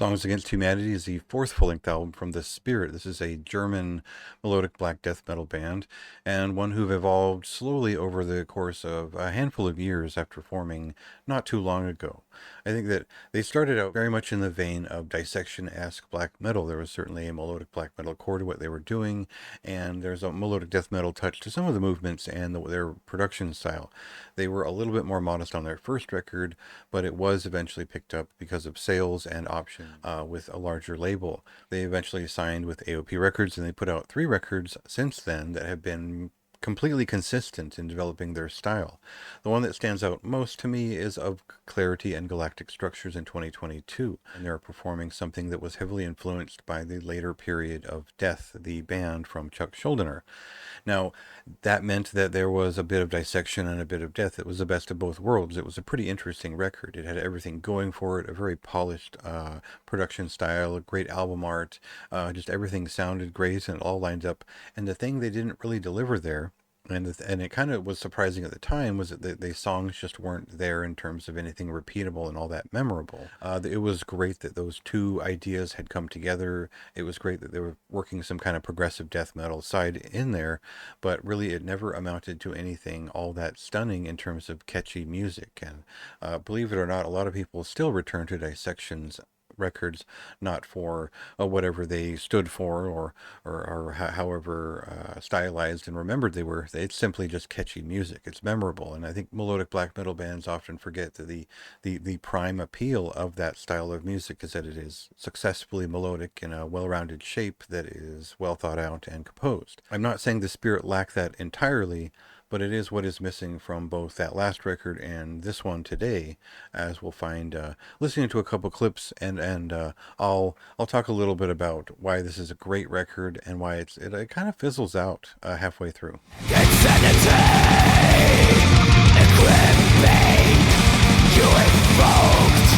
Songs Against Humanity is the fourth full-length album from The Spirit. This is a German melodic black death metal band, and one who've evolved slowly over the course of a handful of years after forming not too long ago. I think that they started out very much in the vein of dissection-esque black metal. There was certainly a melodic black metal core to what they were doing, and there's a melodic death metal touch to some of the movements and their production style. They were a little bit more modest on their first record, but it was eventually picked up because of sales and option with a larger label. They eventually signed with AOP Records, and they put out 3 records since then that have been completely consistent in developing their style. The one that stands out most to me is Of Clarity and Galactic Structures in 2022, and they're performing something that was heavily influenced by the later period of Death, the band from Chuck Schuldiner. Now, that meant that there was a bit of dissection and a bit of death. It was the best of both worlds. It was a pretty interesting record. It had everything going for it, a very polished production style, great album art, just everything sounded great and it all lined up. And the thing they didn't really deliver there, and it kind of was surprising at the time, was that the songs just weren't there in terms of anything repeatable and all that memorable. It was great that those two ideas had come together. It was great that they were working some kind of progressive death metal side in there, but really it never amounted to anything all that stunning in terms of catchy music. And believe it or not, a lot of people still return to Dissection's records, not for whatever they stood for or however stylized and remembered they were. It's simply just catchy music. It's memorable, and I think melodic black metal bands often forget that the prime appeal of that style of music is that it is successfully melodic in a well-rounded shape that is well thought out and composed. I'm not saying the Spirit lack that entirely, but it is what is missing from both that last record and this one today, as we'll find listening to a couple clips, and I'll talk a little bit about why this is a great record and why it kind of fizzles out halfway through. Insanity, equipping, you invoked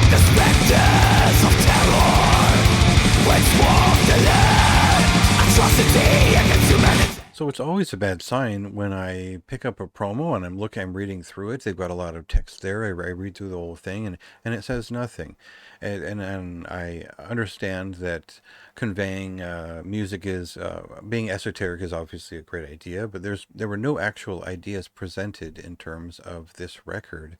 the specters of terror, which walk the land, atrocity against humanity. So it's always a bad sign when I pick up a promo and I'm reading through it. They've got a lot of text there. I read through the whole thing, and it says nothing. And I understand that conveying music is being esoteric is obviously a great idea, but there were no actual ideas presented in terms of this record,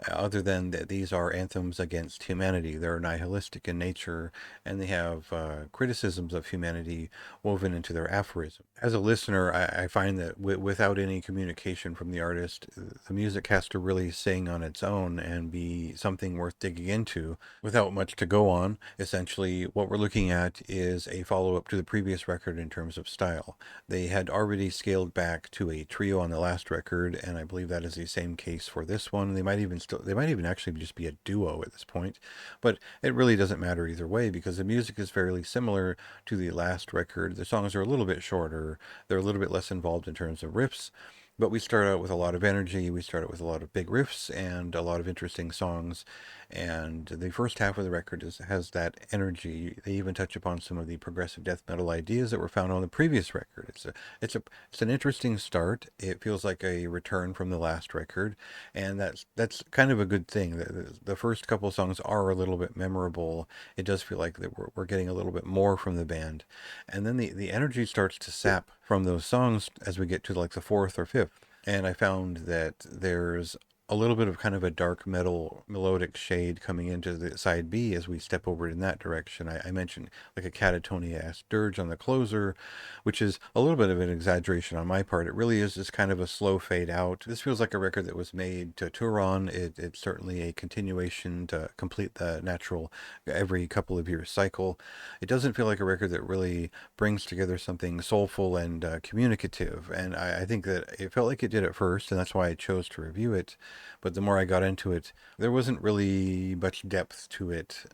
other than that these are anthems against humanity. They're nihilistic in nature, and they have criticisms of humanity woven into their aphorism. As a listener, I find that without any communication from the artist, the music has to really sing on its own and be something worth digging into without much to go on. Essentially, what we're looking at is a follow-up to the previous record in terms of style. They had already scaled back to a trio on the last record, and I believe that is the same case for this one. They might even actually just be a duo at this point, but it really doesn't matter either way because the music is fairly similar to the last record. The songs are a little bit shorter, they're a little bit less involved in terms of riffs, but we start out with a lot of energy, we start out with a lot of big riffs and a lot of interesting songs, and the first half of the record has that energy. They even touch upon some of the progressive death metal ideas that were found on the previous record. It's an interesting start. It feels like a return from the last record, and that's kind of a good thing. The first couple of songs are a little bit memorable. It does feel like that we're getting a little bit more from the band, and then the energy starts to sap from those songs as we get to like the fourth or fifth. And I found that there's a little bit of kind of a dark metal melodic shade coming into the side B as we step over in that direction. I mentioned like a catatonia-esque dirge on the closer, which is a little bit of an exaggeration on my part. It really is just kind of a slow fade out. This feels like a record that was made to tour on. It's certainly a continuation to complete the natural every couple of years cycle. It doesn't feel like a record that really brings together something soulful and communicative, and I think that it felt like it did at first, and that's why I chose to review it. But the more I got into it, there wasn't really much depth to it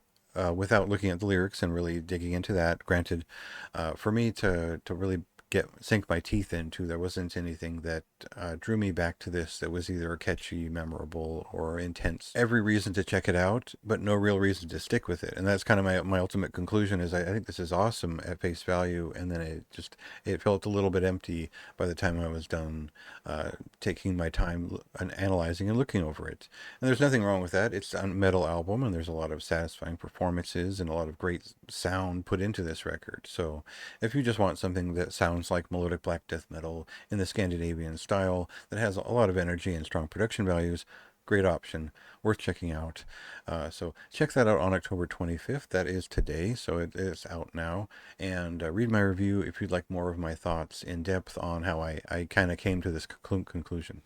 without looking at the lyrics and really digging into that. Granted, for me to really sink my teeth into, there wasn't anything that drew me back to this that was either catchy, memorable, or intense. Every reason to check it out, but no real reason to stick with it. And that's kind of my ultimate conclusion is I think this is awesome at face value, and then it felt a little bit empty by the time I was done taking my time and analyzing and looking over it. And there's nothing wrong with that. It's a metal album, and there's a lot of satisfying performances and a lot of great sound put into this record. So if you just want something that sounds like melodic black death metal in the Scandinavian style that has a lot of energy and strong production values, great option, worth checking out. So check that out on October 25th. That is today, so it is out now. And read my review if you'd like more of my thoughts in depth on how I kind of came to this conclusion.